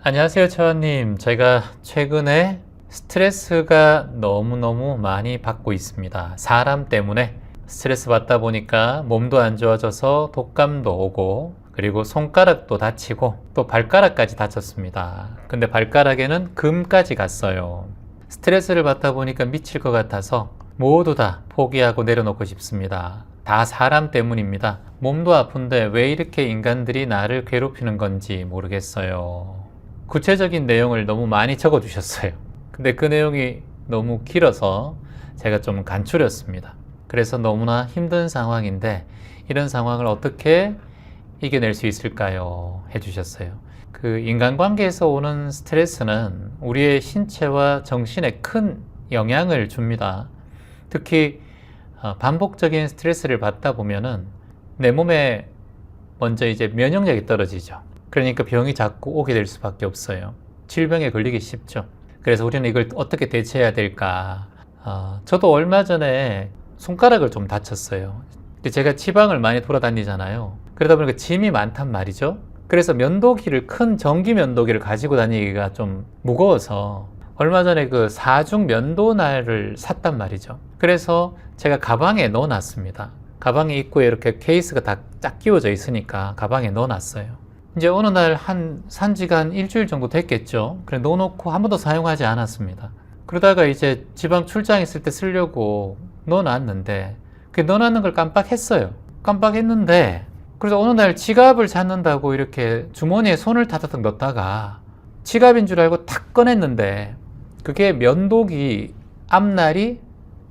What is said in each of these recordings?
안녕하세요, 차원님. 제가 최근에 스트레스가 너무너무 많이 받고 있습니다. 사람 때문에 스트레스 받다 보니까 몸도 안 좋아져서 독감도 오고, 그리고 손가락도 다치고, 또 발가락까지 다쳤습니다. 근데 발가락에는 금까지 갔어요. 스트레스를 받다 보니까 미칠 것 같아서 모두 다 포기하고 내려놓고 싶습니다. 다 사람 때문입니다. 몸도 아픈데 왜 이렇게 인간들이 나를 괴롭히는 건지 모르겠어요. 구체적인 내용을 너무 많이 적어 주셨어요. 근데 그 내용이 너무 길어서 제가 좀 간추렸습니다. 그래서 너무나 힘든 상황인데 이런 상황을 어떻게 이겨낼 수 있을까요? 해주셨어요. 그 인간관계에서 오는 스트레스는 우리의 신체와 정신에 큰 영향을 줍니다. 특히 반복적인 스트레스를 받다 보면은 내 몸에 먼저 이제 면역력이 떨어지죠. 그러니까 병이 자꾸 오게 될 수밖에 없어요. 질병에 걸리기 쉽죠. 그래서 우리는 이걸 어떻게 대처해야 될까? 저도 얼마 전에 손가락을 좀 다쳤어요. 제가 지방을 많이 돌아다니잖아요. 그러다 보니까 짐이 많단 말이죠. 그래서 면도기를, 큰 전기 면도기를 가지고 다니기가 좀 무거워서 얼마 전에 그 4중 면도날을 샀단 말이죠. 그래서 제가 가방에 넣어놨습니다. 가방에 입구에 이렇게 케이스가 다 쫙 끼워져 있으니까 가방에 넣어놨어요. 이제 어느 날 산 지가 한 일주일 정도 됐겠죠. 그래 넣어놓고 한 번도 사용하지 않았습니다. 그러다가 이제 지방 출장 있을 때 쓰려고 넣어놨는데 그 넣어놨는 걸 깜빡했어요. 깜빡했는데 그래서 어느 날 지갑을 찾는다고 이렇게 주머니에 손을 타다닥 넣다가 지갑인 줄 알고 탁 꺼냈는데 그게 면도기 앞날이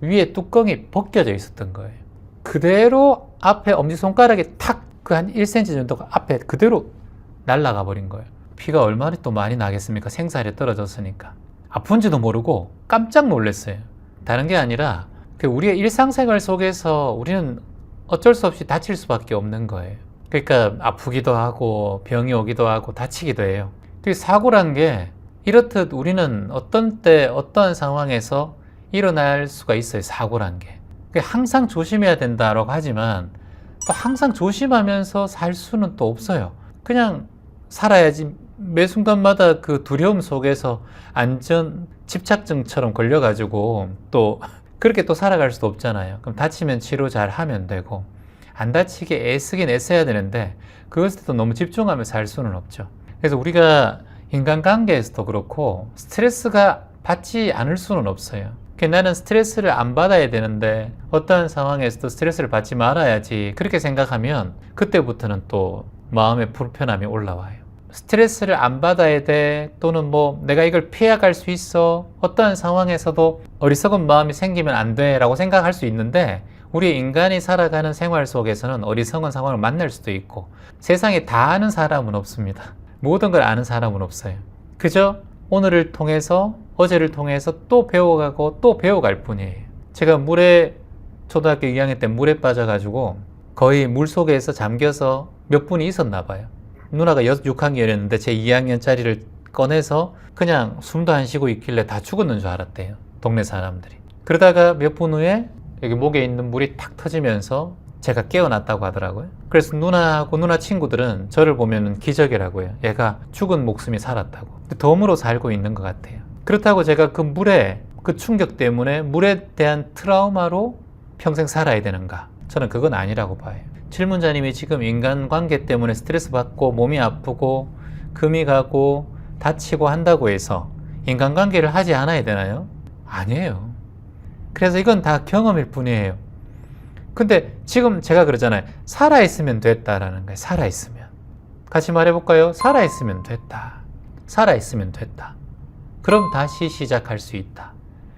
위에 뚜껑이 벗겨져 있었던 거예요. 그대로 앞에 엄지손가락에 탁 그 한 1cm 정도가 앞에 그대로 날아가 버린 거예요. 피가 얼마나 또 많이 나겠습니까? 생살에 떨어졌으니까. 아픈지도 모르고 깜짝 놀랐어요. 다른 게 아니라 우리의 일상생활 속에서 우리는 어쩔 수 없이 다칠 수밖에 없는 거예요. 그러니까 아프기도 하고 병이 오기도 하고 다치기도 해요. 사고란 게 이렇듯 우리는 어떤 때 어떠한 상황에서 일어날 수가 있어요. 사고란 게. 항상 조심해야 된다라고 하지만 또 항상 조심하면서 살 수는 또 없어요. 그냥 살아야지. 매 순간마다 그 두려움 속에서 안전 집착증처럼 걸려가지고 또 그렇게 또 살아갈 수도 없잖아요. 그럼 다치면 치료 잘 하면 되고 안 다치게 애쓰긴 애써야 되는데 그것에 또 너무 집중하며 살 수는 없죠. 그래서 우리가 인간관계에서도 그렇고 스트레스가 받지 않을 수는 없어요. 나는 스트레스를 안 받아야 되는데 어떠한 상황에서도 스트레스를 받지 말아야지 그렇게 생각하면 그때부터는 또 마음의 불편함이 올라와요. 스트레스를 안 받아야 돼, 또는 뭐 내가 이걸 피해갈 수 있어, 어떠한 상황에서도 어리석은 마음이 생기면 안 돼 라고 생각할 수 있는데 우리 인간이 살아가는 생활 속에서는 어리석은 상황을 만날 수도 있고 세상에 다 아는 사람은 없습니다. 모든 걸 아는 사람은 없어요. 그저 오늘을 통해서 어제를 통해서 또 배워가고 또 배워갈 뿐이에요. 제가 초등학교 2학년 때 물에 빠져가지고 거의 물속에서 잠겨서 몇 분이 있었나 봐요. 누나가 6학년이었는데 제 2학년짜리를 꺼내서 그냥 숨도 안 쉬고 있길래 다 죽었는 줄 알았대요. 동네 사람들이. 그러다가 몇 분 후에 여기 목에 있는 물이 탁 터지면서 제가 깨어났다고 하더라고요. 그래서 누나하고 누나 친구들은 저를 보면 기적이라고 해요. 얘가 죽은 목숨이 살았다고. 덤으로 살고 있는 것 같아요. 그렇다고 제가 그 충격 때문에 물에 대한 트라우마로 평생 살아야 되는가? 저는 그건 아니라고 봐요. 질문자님이 지금 인간관계 때문에 스트레스 받고 몸이 아프고 금이 가고 다치고 한다고 해서 인간관계를 하지 않아야 되나요? 아니에요. 그래서 이건 다 경험일 뿐이에요. 근데 지금 제가 그러잖아요. 살아있으면 됐다라는 거예요. 살아있으면. 같이 말해볼까요? 살아있으면 됐다. 살아있으면 됐다. 그럼 다시 시작할 수 있다.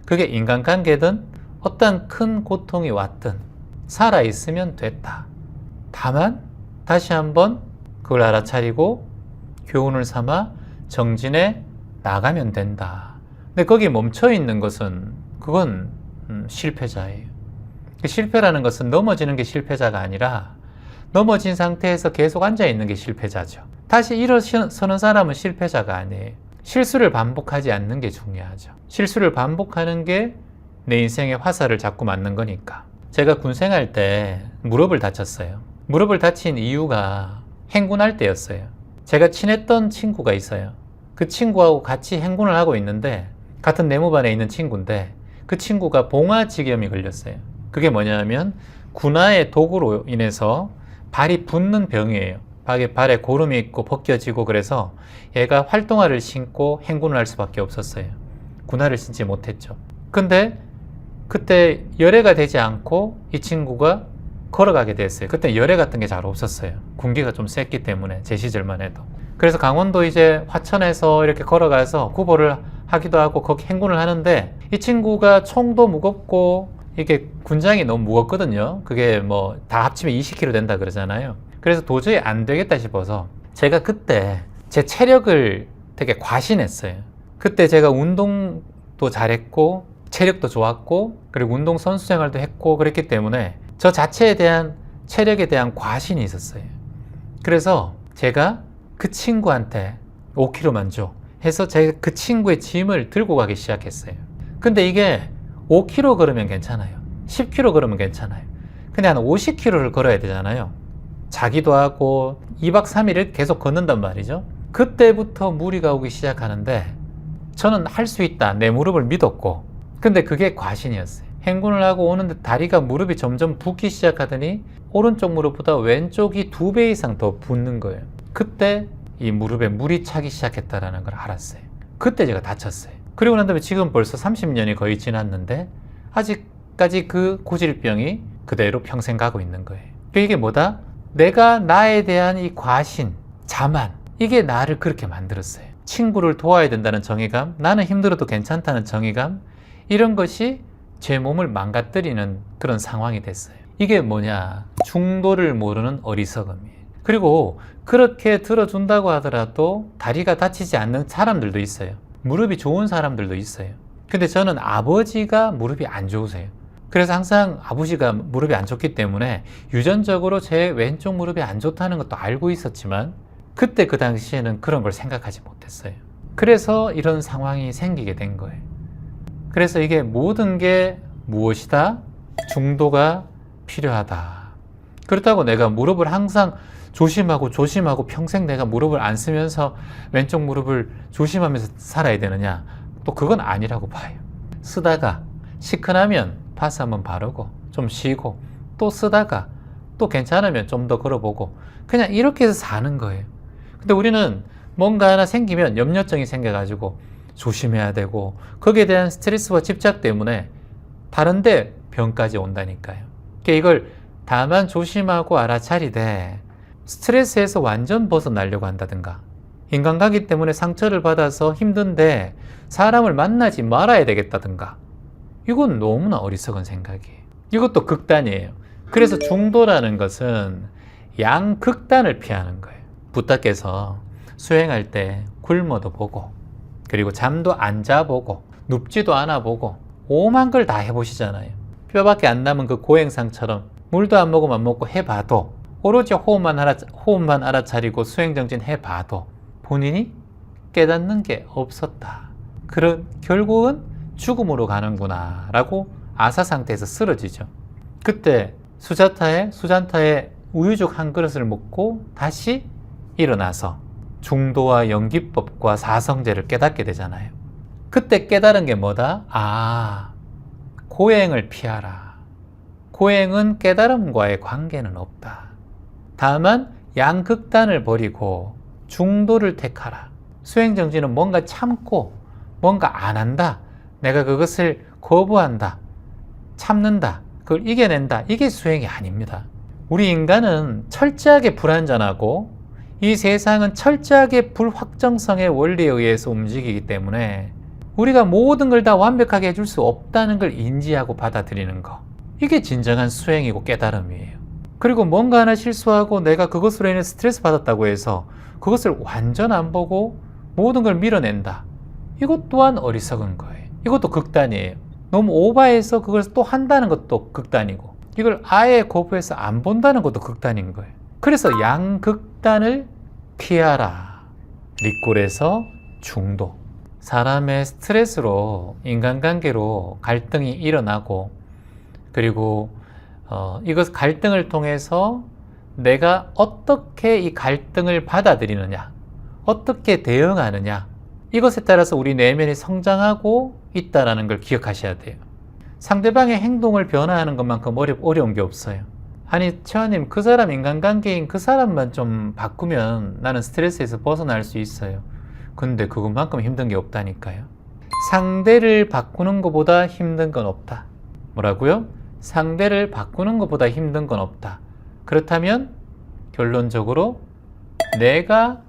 그게 인간관계든 어떤 큰 고통이 왔든 살아있으면 됐다. 다만 다시 한번 그걸 알아차리고 교훈을 삼아 정진해 나가면 된다. 근데 거기에 멈춰있는 것은 그건 실패자예요. 실패라는 것은 넘어지는 게 실패자가 아니라 넘어진 상태에서 계속 앉아있는 게 실패자죠. 다시 일어서는 사람은 실패자가 아니에요. 실수를 반복하지 않는 게 중요하죠. 실수를 반복하는 게 내 인생의 화살을 자꾸 맞는 거니까. 제가 군생활 때 무릎을 다쳤어요. 무릎을 다친 이유가 행군할 때였어요. 제가 친했던 친구가 있어요. 그 친구하고 같이 행군을 하고 있는데 같은 내무반에 있는 친구인데 그 친구가 봉화지겸이 걸렸어요. 그게 뭐냐면 군화의 독으로 인해서 발이 붓는 병이에요. 발에 고름이 있고 벗겨지고 그래서 얘가 활동화를 신고 행군을 할 수밖에 없었어요. 군화를 신지 못했죠. 근데 그때 열애가 되지 않고 이 친구가 걸어가게 됐어요. 그때 열애 같은 게 잘 없었어요. 군기가 좀 셌기 때문에 제 시절만 해도. 그래서 강원도 이제 화천에서 이렇게 걸어가서 구보를 하기도 하고 거기 행군을 하는데 이 친구가 총도 무겁고 이게 군장이 너무 무겁거든요. 그게 뭐 다 합치면 20kg 된다 그러잖아요. 그래서 도저히 안 되겠다 싶어서 제가 그때 제 체력을 되게 과신했어요. 그때 제가 운동도 잘했고 체력도 좋았고 그리고 운동 선수 생활도 했고 그랬기 때문에 저 자체에 대한 체력에 대한 과신이 있었어요. 그래서 제가 그 친구한테 5kg만 줘 해서 제가 그 친구의 짐을 들고 가기 시작했어요. 근데 이게 5kg 걸으면 괜찮아요. 10kg 걸으면 괜찮아요. 근데 한 50kg를 걸어야 되잖아요. 자기도 하고 2박 3일을 계속 걷는단 말이죠. 그때부터 무리가 오기 시작하는데 저는 할 수 있다. 내 무릎을 믿었고 근데 그게 과신이었어요. 행군을 하고 오는데 다리가 무릎이 점점 붓기 시작하더니 오른쪽 무릎보다 왼쪽이 2배 이상 더 붓는 거예요. 그때 이 무릎에 물이 차기 시작했다는 걸 알았어요. 그때 제가 다쳤어요. 그리고 난 다음에 지금 벌써 30년이 거의 지났는데 아직까지 그 고질병이 그대로 평생 가고 있는 거예요. 이게 뭐다? 내가 나에 대한 이 과신, 자만, 이게 나를 그렇게 만들었어요. 친구를 도와야 된다는 정의감, 나는 힘들어도 괜찮다는 정의감, 이런 것이 제 몸을 망가뜨리는 그런 상황이 됐어요. 이게 뭐냐? 중도를 모르는 어리석음이에요. 그리고 그렇게 들어준다고 하더라도 다리가 다치지 않는 사람들도 있어요. 무릎이 좋은 사람들도 있어요. 근데 저는 아버지가 무릎이 안 좋으세요. 그래서 항상 아버지가 무릎이 안 좋기 때문에 유전적으로 제 왼쪽 무릎이 안 좋다는 것도 알고 있었지만 그때 그 당시에는 그런 걸 생각하지 못했어요. 그래서 이런 상황이 생기게 된 거예요. 그래서 이게 모든 게 무엇이다? 중도가 필요하다. 그렇다고 내가 무릎을 항상 조심하고 평생 내가 무릎을 안 쓰면서 왼쪽 무릎을 조심하면서 살아야 되느냐? 또 그건 아니라고 봐요. 쓰다가 시큰하면 파스 한번 바르고 좀 쉬고 또 쓰다가 또 괜찮으면 좀 더 걸어보고 그냥 이렇게 해서 사는 거예요. 근데 우리는 뭔가 하나 생기면 염려증이 생겨가지고 조심해야 되고 거기에 대한 스트레스와 집착 때문에 다른데 병까지 온다니까요. 그러니까 이걸 다만 조심하고 알아차리되 스트레스에서 완전 벗어나려고 한다든가 인간관계 때문에 상처를 받아서 힘든데 사람을 만나지 말아야 되겠다든가 이건 너무나 어리석은 생각이에요. 이것도 극단이에요. 그래서 중도라는 것은 양극단을 피하는 거예요. 부탁께서 수행할 때 굶어도 보고 그리고 잠도 안 자보고 눕지도 않아 보고 오만 걸 다 해보시잖아요. 뼈밖에 안 남은 그 고행상처럼 물도 안 먹고 해봐도 오로지 호흡만 알아차리고 수행정진 해봐도 본인이 깨닫는 게 없었다. 결국은 죽음으로 가는구나 라고 아사상태에서 쓰러지죠. 그때 수잔타의 우유죽 한 그릇을 먹고 다시 일어나서 중도와 연기법과 사성제를 깨닫게 되잖아요. 그때 깨달은 게 뭐다? 고행을 피하라. 고행은 깨달음과의 관계는 없다. 다만 양극단을 버리고 중도를 택하라. 수행정진은 뭔가 참고 뭔가 안 한다. 내가 그것을 거부한다. 참는다. 그걸 이겨낸다. 이게 수행이 아닙니다. 우리 인간은 철저하게 불완전하고 이 세상은 철저하게 불확정성의 원리에 의해서 움직이기 때문에 우리가 모든 걸 다 완벽하게 해줄 수 없다는 걸 인지하고 받아들이는 거. 이게 진정한 수행이고 깨달음이에요. 그리고 뭔가 하나 실수하고 내가 그것으로 인해 스트레스 받았다고 해서 그것을 완전 안 보고 모든 걸 밀어낸다. 이것 또한 어리석은 거예요. 이것도 극단이에요. 너무 오버해서 그걸 또 한다는 것도 극단이고 이걸 아예 거부해서 안 본다는 것도 극단인 거예요. 그래서 양극단을 피하라. 리꼴에서 중도. 사람의 스트레스로 인간관계로 갈등이 일어나고 그리고 이것 갈등을 통해서 내가 어떻게 이 갈등을 받아들이느냐 어떻게 대응하느냐 이것에 따라서 우리 내면이 성장하고 있다는 걸 기억하셔야 돼요. 상대방의 행동을 변화하는 것만큼 어려운 게 없어요. 아니, 최원님, 그 사람 인간관계인 그 사람만 좀 바꾸면 나는 스트레스에서 벗어날 수 있어요. 근데 그것만큼 힘든 게 없다니까요. 상대를 바꾸는 것보다 힘든 건 없다. 뭐라고요? 상대를 바꾸는 것보다 힘든 건 없다. 그렇다면 결론적으로 내가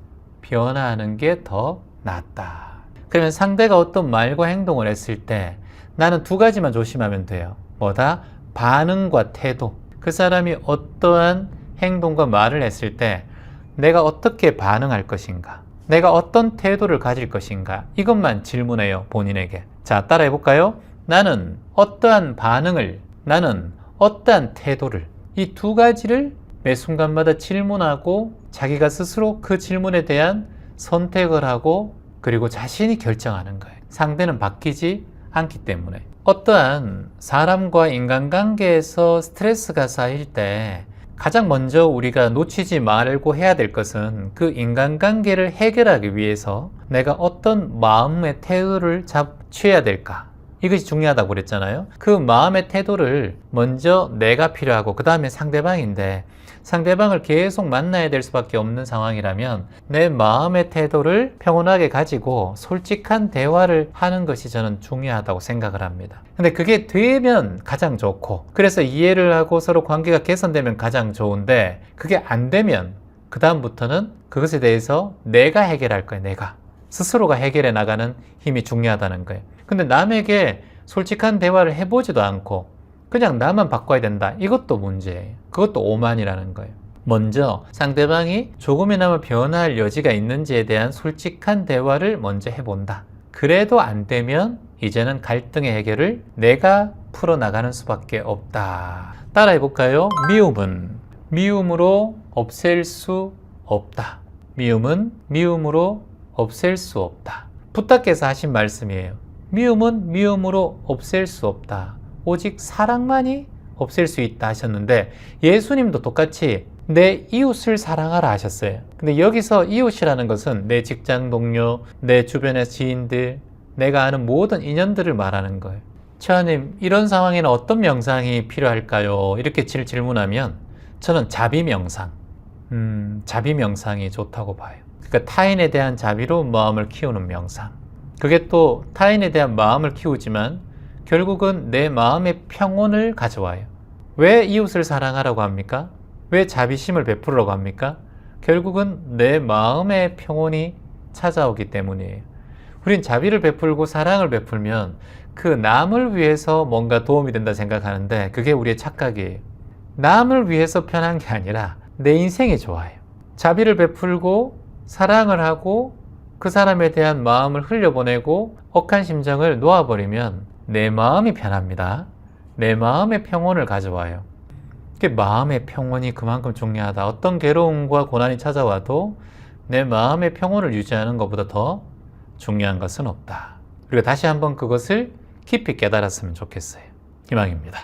변화하는 게 더 낫다. 그러면 상대가 어떤 말과 행동을 했을 때 나는 두 가지만 조심하면 돼요. 뭐다? 반응과 태도. 그 사람이 어떠한 행동과 말을 했을 때 내가 어떻게 반응할 것인가? 내가 어떤 태도를 가질 것인가? 이것만 질문해요, 본인에게. 자, 따라해 볼까요? 나는 어떠한 반응을, 나는 어떠한 태도를, 이 두 가지를 매 순간마다 질문하고 자기가 스스로 그 질문에 대한 선택을 하고 그리고 자신이 결정하는 거예요. 상대는 바뀌지 않기 때문에. 어떠한 사람과 인간관계에서 스트레스가 쌓일 때 가장 먼저 우리가 놓치지 말고 해야 될 것은 그 인간관계를 해결하기 위해서 내가 어떤 마음의 태도를 취해야 될까? 이것이 중요하다고 그랬잖아요. 그 마음의 태도를 먼저 내가 필요하고 그 다음에 상대방인데 상대방을 계속 만나야 될 수밖에 없는 상황이라면 내 마음의 태도를 평온하게 가지고 솔직한 대화를 하는 것이 저는 중요하다고 생각을 합니다. 근데 그게 되면 가장 좋고 그래서 이해를 하고 서로 관계가 개선되면 가장 좋은데 그게 안 되면 그 다음부터는 그것에 대해서 내가 해결할 거예요. 내가 스스로가 해결해 나가는 힘이 중요하다는 거예요. 근데 남에게 솔직한 대화를 해보지도 않고 그냥 나만 바꿔야 된다. 이것도 문제예요. 그것도 오만이라는 거예요. 먼저 상대방이 조금이나마 변화할 여지가 있는지에 대한 솔직한 대화를 먼저 해본다. 그래도 안 되면 이제는 갈등의 해결을 내가 풀어나가는 수밖에 없다. 따라해 볼까요? 미움은 미움으로 없앨 수 없다. 미움은 미움으로 없앨 수 없다. 부탁께서 하신 말씀이에요. 미움은 미움으로 없앨 수 없다. 오직 사랑만이 없앨 수 있다 하셨는데 예수님도 똑같이 내 이웃을 사랑하라 하셨어요. 근데 여기서 이웃이라는 것은 내 직장 동료, 내 주변의 지인들, 내가 아는 모든 인연들을 말하는 거예요. 최하님, 이런 상황에는 어떤 명상이 필요할까요? 이렇게 질문하면 저는 자비 명상, 자비 명상이 좋다고 봐요. 그러니까 타인에 대한 자비로 마음을 키우는 명상. 그게 또 타인에 대한 마음을 키우지만 결국은 내 마음의 평온을 가져와요. 왜 이웃을 사랑하라고 합니까? 왜 자비심을 베풀으라고 합니까? 결국은 내 마음의 평온이 찾아오기 때문이에요. 우린 자비를 베풀고 사랑을 베풀면 그 남을 위해서 뭔가 도움이 된다 생각하는데 그게 우리의 착각이에요. 남을 위해서 편한 게 아니라 내 인생이 좋아요. 자비를 베풀고 사랑을 하고 그 사람에 대한 마음을 흘려보내고 억한 심정을 놓아버리면 내 마음이 편합니다. 내 마음의 평온을 가져와요. 마음의 평온이 그만큼 중요하다. 어떤 괴로움과 고난이 찾아와도 내 마음의 평온을 유지하는 것보다 더 중요한 것은 없다. 그리고 다시 한번 그것을 깊이 깨달았으면 좋겠어요. 희망입니다.